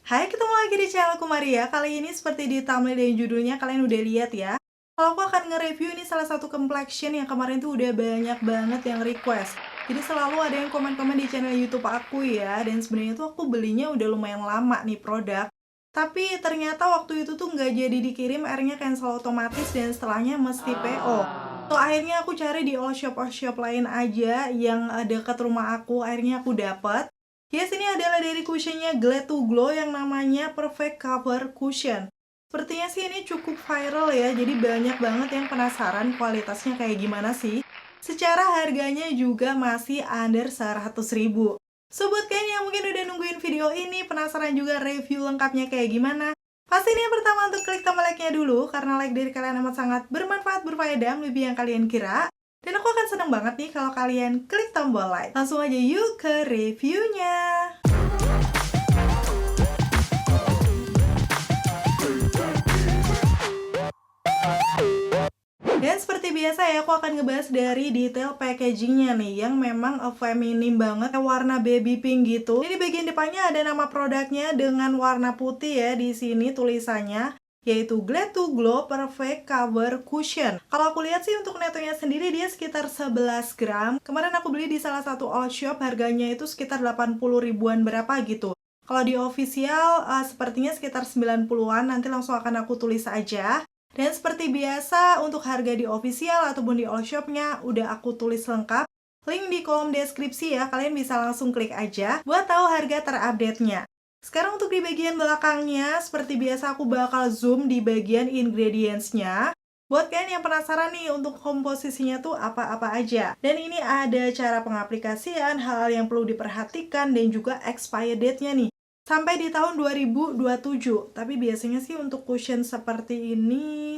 Hai, ketemu lagi di channelku Maria. Kali ini seperti di thumbnail dan judulnya kalian udah lihat ya. Kalau aku akan nge-review ini salah satu complexion yang kemarin tuh udah banyak banget yang request. Jadi selalu ada yang komen-komen di channel YouTube aku ya. Dan sebenarnya tuh aku belinya udah lumayan lama nih produk. Tapi ternyata waktu itu tuh nggak jadi dikirim, akhirnya cancel otomatis dan setelahnya mesti PO. So akhirnya aku cari di all shop lain aja yang dekat rumah aku. Akhirnya aku dapet. Yes, ini adalah dari cushionnya Glad to Glow yang namanya Perfect Cover Cushion. Sepertinya sih ini cukup viral ya, jadi banyak banget yang penasaran kualitasnya kayak gimana sih. Secara harganya juga masih under 100.000. So buat kalian yang mungkin udah nungguin video ini, penasaran juga review lengkapnya kayak gimana? Pasti ini yang pertama untuk klik tombol like-nya dulu, karena like dari kalian amat sangat bermanfaat, berfaedah, lebih yang kalian kira. Dan aku akan seneng banget nih kalau kalian klik tombol like. Langsung aja yuk ke reviewnya. Dan seperti biasa ya, aku akan ngebahas dari detail packagingnya nih, yang memang feminim banget, warna baby pink gitu. Ini di bagian depannya ada nama produknya dengan warna putih ya, di sini tulisannya yaitu Glad to Glow Perfect Cover Cushion. Kalau aku lihat sih untuk netonya sendiri dia sekitar 11 gram. Kemarin aku beli di salah satu all shop, harganya itu sekitar 80 ribuan berapa gitu. Kalau di official sepertinya sekitar 90-an, nanti langsung akan aku tulis aja. Dan seperti biasa untuk harga di official ataupun di all shopnya udah aku tulis lengkap. Link di kolom deskripsi ya, kalian bisa langsung klik aja buat tahu harga terupdate-nya. Sekarang untuk di bagian belakangnya, seperti biasa aku bakal zoom di bagian ingredients-nya. Buat kalian yang penasaran nih untuk komposisinya tuh apa-apa aja. Dan ini ada cara pengaplikasian, hal yang perlu diperhatikan, dan juga expired date-nya nih. Sampai di tahun 2027. Tapi biasanya sih untuk cushion seperti ini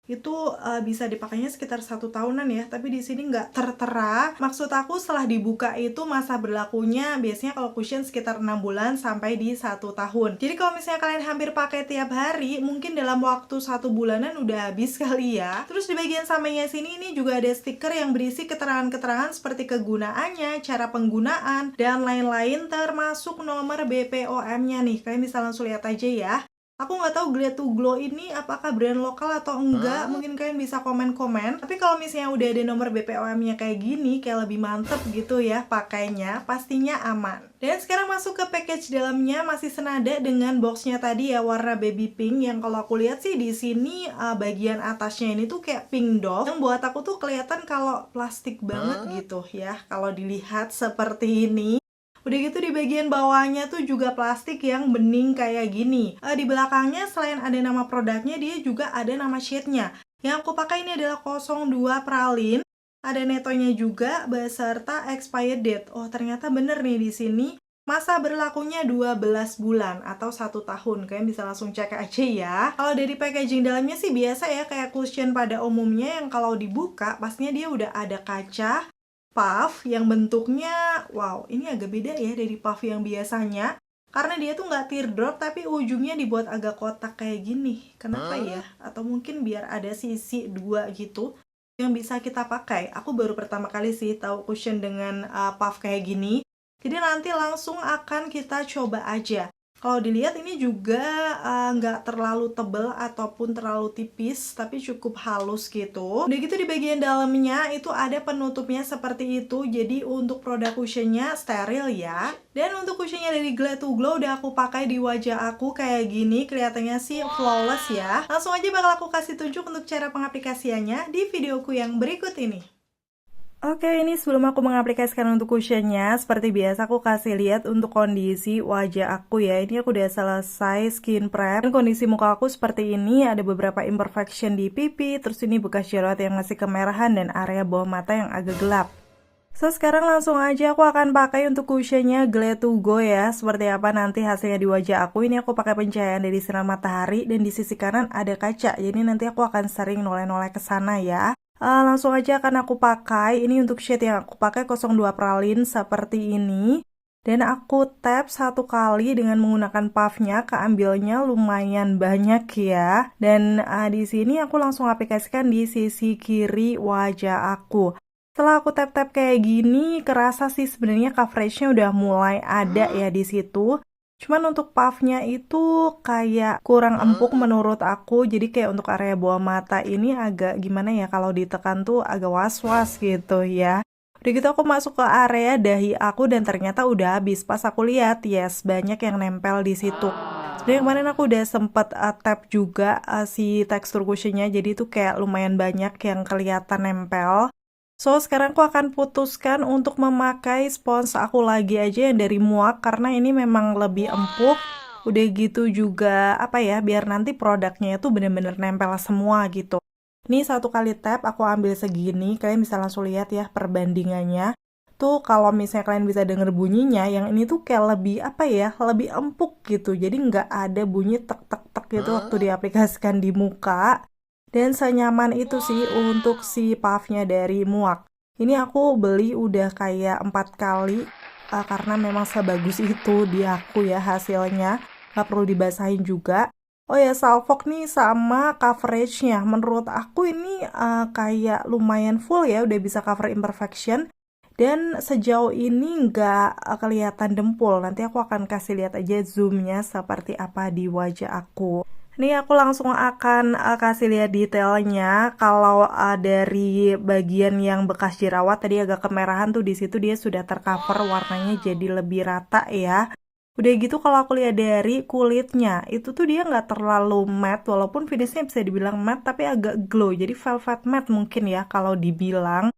itu bisa dipakainya sekitar 1 tahunan ya, tapi di sini nggak tertera. Maksud aku setelah dibuka itu masa berlakunya biasanya kalau cushion sekitar 6 bulan sampai di 1 tahun. Jadi kalau misalnya kalian hampir pakai tiap hari, mungkin dalam waktu 1 bulanan udah habis kali ya. Terus di bagian sampingnya sini ini juga ada stiker yang berisi keterangan-keterangan seperti kegunaannya, cara penggunaan, dan lain-lain termasuk nomor BPOM-nya nih. Kalian bisa langsung lihat aja ya. Aku nggak tahu Glad to Glow ini apakah brand lokal atau enggak, mungkin kalian bisa komen-komen. Tapi kalau misalnya udah ada nomor BPOM-nya kayak gini, kayak lebih mantep gitu ya pakainya, pastinya aman. Dan sekarang masuk ke package dalamnya, masih senada dengan boxnya tadi ya, warna baby pink. Yang kalau aku lihat sih di sini bagian atasnya ini tuh kayak pink doll, yang buat aku tuh kelihatan kalau plastik banget gitu ya, kalau dilihat seperti ini. Udah gitu di bagian bawahnya tuh juga plastik yang bening kayak gini. Di belakangnya selain ada nama produknya, dia juga ada nama shade-nya. Yang aku pakai ini adalah 02 Pralin. Ada netonya juga beserta expired date. Oh, ternyata bener nih di sini. Masa berlakunya 12 bulan atau 1 tahun. Kalian bisa langsung cek aja ya. Kalau dari packaging dalamnya sih biasa ya, kayak cushion pada umumnya yang kalau dibuka pastinya dia udah ada kaca, puff yang bentuknya, wow, ini agak beda ya dari puff yang biasanya. Karena dia tuh nggak teardrop, tapi ujungnya dibuat agak kotak kayak gini. Kenapa ya? Atau mungkin biar ada sisi dua gitu yang bisa kita pakai. Aku baru pertama kali sih tahu cushion dengan puff kayak gini. Jadi nanti langsung akan kita coba aja. Kalau dilihat ini juga nggak terlalu tebal ataupun terlalu tipis, tapi cukup halus gitu. Udah gitu di bagian dalamnya itu ada penutupnya seperti itu. Jadi untuk produk cushionnya steril ya. Dan untuk cushionnya dari Glad to Glow udah aku pakai di wajah aku kayak gini. Kelihatannya sih flawless ya. Langsung aja bakal aku kasih tunjuk untuk cara pengaplikasiannya di videoku yang berikut ini. Oke, ini sebelum aku mengaplikasikan untuk cushionnya, seperti biasa aku kasih lihat untuk kondisi wajah aku ya. Ini aku udah selesai skin prep. Dan kondisi muka aku seperti ini, ada beberapa imperfection di pipi, terus ini bekas jerawat yang masih kemerahan dan area bawah mata yang agak gelap. So, sekarang langsung aja aku akan pakai untuk cushionnya Glad to Go ya. Seperti apa nanti hasilnya di wajah aku. Ini aku pakai pencahayaan dari sinar matahari dan di sisi kanan ada kaca. Jadi nanti aku akan sering noleh-noleh ke sana ya. Langsung aja akan aku pakai. Ini untuk shade yang aku pakai 02 Pralin seperti ini. Dan aku tap 1 kali dengan menggunakan puffnya, keambilnya lumayan banyak ya. Dan di sini aku langsung aplikasikan di sisi kiri wajah aku. Setelah aku tap-tap kayak gini, kerasa sih sebenarnya coveragenya udah mulai ada ya di situ. Cuman untuk puffnya itu kayak kurang empuk menurut aku, jadi kayak untuk area bawah mata ini agak gimana ya, kalau ditekan tuh agak was-was gitu ya. Udah gitu aku masuk ke area dahi aku dan ternyata udah habis. Pas aku lihat, yes, banyak yang nempel di situ. Sebenarnya kemarin aku udah sempet tap juga si tekstur cushionnya, jadi tuh kayak lumayan banyak yang kelihatan nempel. So, sekarang aku akan putuskan untuk memakai spons aku lagi aja yang dari Muak karena ini memang lebih empuk. Udah gitu juga apa ya, biar nanti produknya itu bener-bener nempel semua gitu. Ini satu kali tap aku ambil segini, kalian bisa langsung lihat ya perbandingannya. Tuh kalau misalnya kalian bisa denger bunyinya, yang ini tuh kayak lebih apa ya, lebih empuk gitu. Jadi nggak ada bunyi tek tek tek gitu waktu diaplikasikan di muka. Dan senyaman itu sih untuk si puffnya dari Muak. Ini aku beli udah kayak 4 kali karena memang sebagus itu di aku ya hasilnya. Nggak perlu dibasahin juga. Oh ya, salfok nih sama coveragenya. Menurut aku ini kayak lumayan full ya, udah bisa cover imperfection. Dan sejauh ini nggak kelihatan dempul. Nanti aku akan kasih lihat aja zoomnya seperti apa di wajah aku. Ini aku langsung akan kasih lihat detailnya. Kalau dari bagian yang bekas jerawat tadi agak kemerahan tuh di situ dia sudah tercover warnanya jadi lebih rata ya. Udah gitu kalau aku lihat dari kulitnya, itu tuh dia nggak terlalu matte, walaupun finishnya bisa dibilang matte tapi agak glow. Jadi velvet matte mungkin ya kalau dibilang.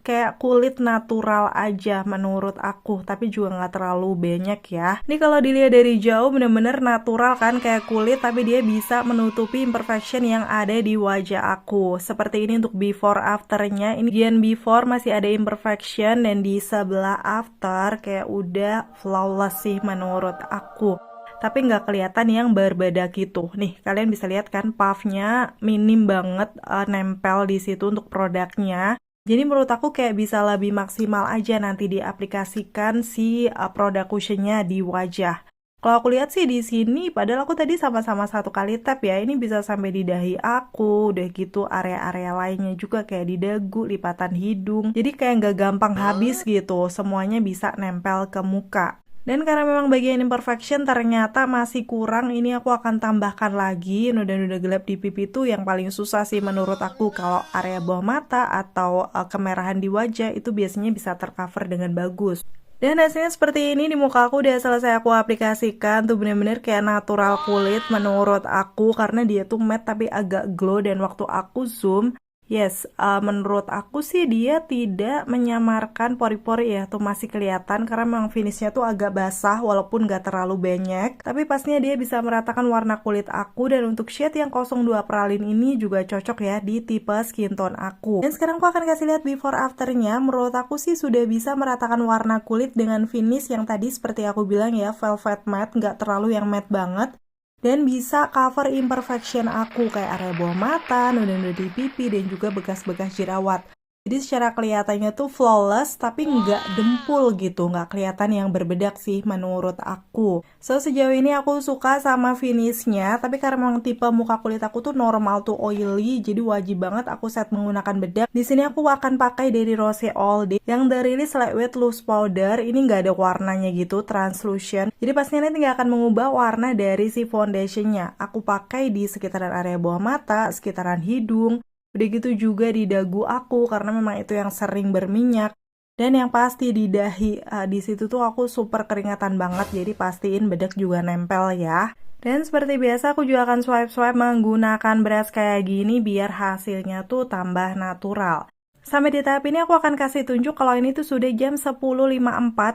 Kayak kulit natural aja menurut aku, tapi juga nggak terlalu banyak ya. Ini kalau dilihat dari jauh bener-bener natural kan kayak kulit, tapi dia bisa menutupi imperfection yang ada di wajah aku. Seperti ini untuk before afternya. Ini bagian before masih ada imperfection dan di sebelah after kayak udah flawless sih menurut aku. Tapi nggak kelihatan yang berbeda gitu. Nih, kalian bisa lihat kan puffnya minim banget nempel di situ untuk produknya. Jadi menurut aku kayak bisa lebih maksimal aja nanti diaplikasikan si produk cushionnya di wajah. Kalau aku lihat sih di sini, padahal aku tadi sama-sama satu kali tap ya, ini bisa sampai di dahi aku, udah gitu area-area lainnya juga kayak di dagu, lipatan hidung. Jadi kayak nggak gampang habis gitu, semuanya bisa nempel ke muka. Dan karena memang bagian imperfection ternyata masih kurang, ini aku akan tambahkan lagi noda-noda gelap di pipi itu yang paling susah sih menurut aku. Kalau area bawah mata atau kemerahan di wajah itu biasanya bisa tercover dengan bagus. Dan hasilnya seperti ini, di muka aku udah selesai aku aplikasikan, tuh bener-bener kayak natural kulit menurut aku karena dia tuh matte tapi agak glow dan waktu aku zoom, yes, menurut aku sih dia tidak menyamarkan pori-pori ya, tuh masih kelihatan karena memang finishnya tuh agak basah walaupun gak terlalu banyak. Tapi pastinya dia bisa meratakan warna kulit aku dan untuk shade yang 02 pralin ini juga cocok ya di tipe skin tone aku. Dan sekarang aku akan kasih lihat before afternya, menurut aku sih sudah bisa meratakan warna kulit dengan finish yang tadi seperti aku bilang ya, velvet matte, gak terlalu yang matte banget. Dan bisa cover imperfection aku kayak area bawah mata, noda-noda di pipi, dan juga bekas-bekas jerawat. Jadi secara kelihatannya tuh flawless tapi nggak dempul gitu, nggak kelihatan yang berbedak sih menurut aku. So sejauh ini aku suka sama finishnya, tapi karena memang tipe muka kulit aku tuh normal tuh oily, jadi wajib banget aku set menggunakan bedak. Di sini aku akan pakai dari Rose All Day yang dari Lightweight Loose Powder. Ini nggak ada warnanya gitu, translucent. Jadi pastinya nanti nggak akan mengubah warna dari si foundationnya. Aku pakai di sekitaran area bawah mata, sekitaran hidung. Udah gitu juga di dagu aku karena memang itu yang sering berminyak. Dan yang pasti di dahi, di situ tuh aku super keringatan banget, jadi pastiin bedak juga nempel ya. Dan seperti biasa aku juga akan swipe-swipe menggunakan brush kayak gini biar hasilnya tuh tambah natural. Sampai di tahap ini aku akan kasih tunjuk kalau ini tuh sudah jam 10.54,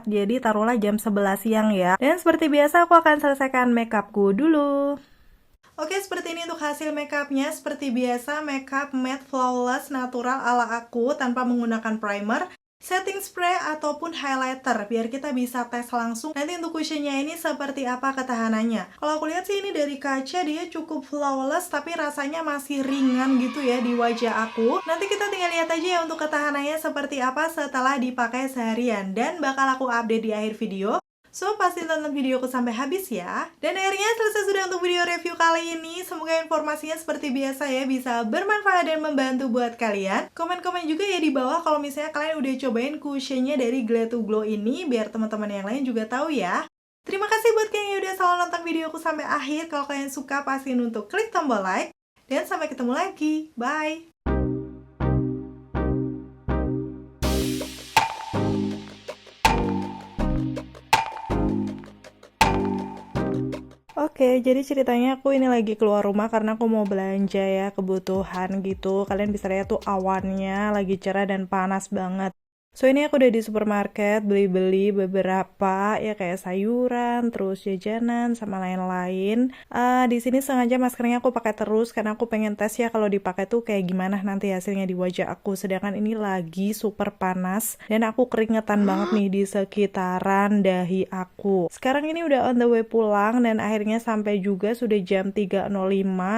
jadi taruhlah jam 11 siang ya. Dan seperti biasa aku akan selesaikan makeupku dulu. Oke, seperti ini untuk hasil makeupnya. Seperti biasa, makeup matte flawless natural ala aku tanpa menggunakan primer, setting spray ataupun highlighter biar kita bisa tes langsung nanti untuk cushionnya ini seperti apa ketahanannya. Kalau aku lihat sih ini dari kaca dia cukup flawless tapi rasanya masih ringan gitu ya di wajah aku. Nanti kita tinggal lihat aja ya untuk ketahanannya seperti apa setelah dipakai seharian dan bakal aku update di akhir video. So, pasti tonton videoku sampai habis ya. Dan akhirnya selesai sudah untuk video review kali ini. Semoga informasinya seperti biasa ya bisa bermanfaat dan membantu buat kalian. Komen-komen juga ya di bawah kalau misalnya kalian udah cobain cushionnya dari Glad to Glow ini biar teman-teman yang lain juga tahu ya. Terima kasih buat kalian yang udah selalu nonton videoku sampai akhir. Kalau kalian suka, pastiin untuk klik tombol like. Dan sampai ketemu lagi. Bye! Oke, jadi ceritanya aku ini lagi keluar rumah karena aku mau belanja ya, kebutuhan gitu. Kalian bisa lihat tuh awannya lagi cerah dan panas banget. So, ini aku udah di supermarket, beli-beli beberapa ya kayak sayuran, terus jajanan, sama lain-lain. Di sini sengaja maskernya aku pakai terus karena aku pengen tes ya kalau dipakai tuh kayak gimana nanti hasilnya di wajah aku. Sedangkan ini lagi super panas dan aku keringetan banget nih di sekitaran dahi aku. Sekarang ini udah on the way pulang dan akhirnya sampai juga sudah jam 3.05,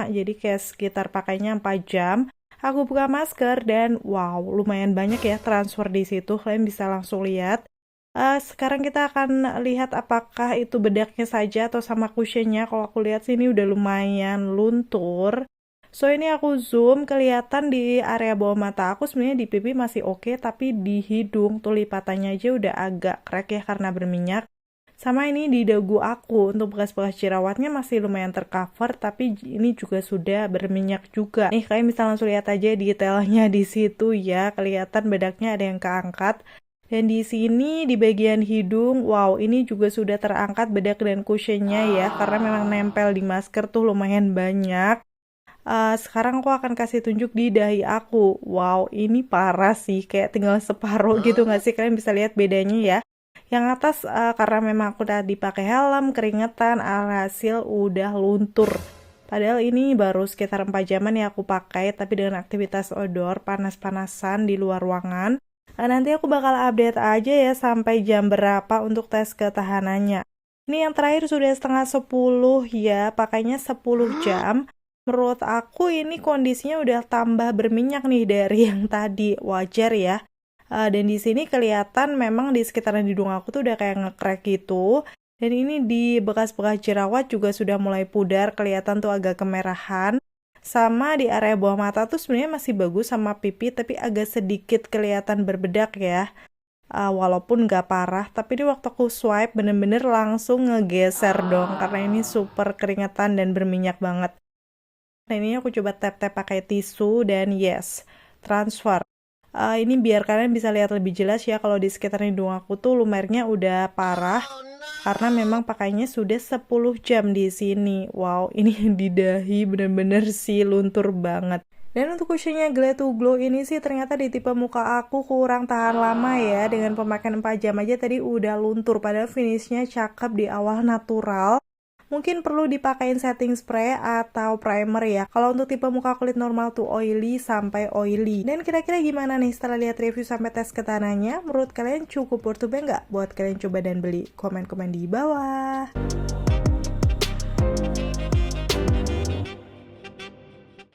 jadi kayak sekitar pakainya 4 jam. Aku buka masker dan wow, lumayan banyak ya transfer di situ. Kalian bisa langsung lihat. Sekarang kita akan lihat apakah itu bedaknya saja atau sama cushionnya. Kalau aku lihat sini udah lumayan luntur. So ini aku zoom, kelihatan di area bawah mata aku sebenarnya di pipi masih oke, tapi di hidung tuh lipatannya aja udah agak crack ya karena berminyak. Sama ini di dagu aku, untuk bekas-bekas jerawatnya masih lumayan tercover, tapi ini juga sudah berminyak juga. Nih, kalian bisa langsung lihat aja detailnya di situ ya, kelihatan bedaknya ada yang keangkat. Dan di sini di bagian hidung, wow, ini juga sudah terangkat bedak dan cushionnya ya, karena memang nempel di masker tuh lumayan banyak. Sekarang aku akan kasih tunjuk di dahi aku. Wow, ini parah sih, kayak tinggal separuh gitu nggak sih? Kalian bisa lihat bedanya ya. Yang atas karena memang aku udah dipakai helm, keringetan, alhasil udah luntur. Padahal ini baru sekitar 4 jaman ya aku pakai, tapi dengan aktivitas outdoor, panas-panasan di luar ruangan. Nanti aku bakal update aja ya sampai jam berapa untuk tes ketahanannya. Ini yang terakhir sudah setengah 10 ya, pakainya 10 jam. Menurut aku ini kondisinya udah tambah berminyak nih dari yang tadi, wajar ya. Dan di sini kelihatan memang di sekitaran hidung aku tuh udah kayak nge-crack gitu. Dan ini di bekas-bekas jerawat juga sudah mulai pudar, kelihatan tuh agak kemerahan. Sama di area bawah mata tuh sebenarnya masih bagus sama pipi, tapi agak sedikit kelihatan berbedak ya. Walaupun nggak parah, tapi di waktu aku swipe bener-bener langsung ngegeser dong, karena ini super keringetan dan berminyak banget. Nah ini aku coba tap-tap pakai tisu dan yes, transfer. Ini biar kalian bisa lihat lebih jelas ya kalau di sekitar hidung aku tuh lumernya udah parah karena memang pakainya sudah 10 jam di sini. Wow, ini di dahi bener-bener sih luntur banget. Dan untuk cushionnya Glad to Glow ini sih ternyata di tipe muka aku kurang tahan lama ya. Dengan pemakaian 4 jam aja tadi udah luntur, padahal finishnya cakep di awal natural. Mungkin perlu dipakein setting spray atau primer ya. Kalau untuk tipe muka kulit normal tuh oily sampai oily. Dan kira-kira gimana nih setelah lihat review sampai tes ketahanannya? Menurut kalian cukup worth to buy nggak buat kalian coba dan beli? Komen-komen di bawah.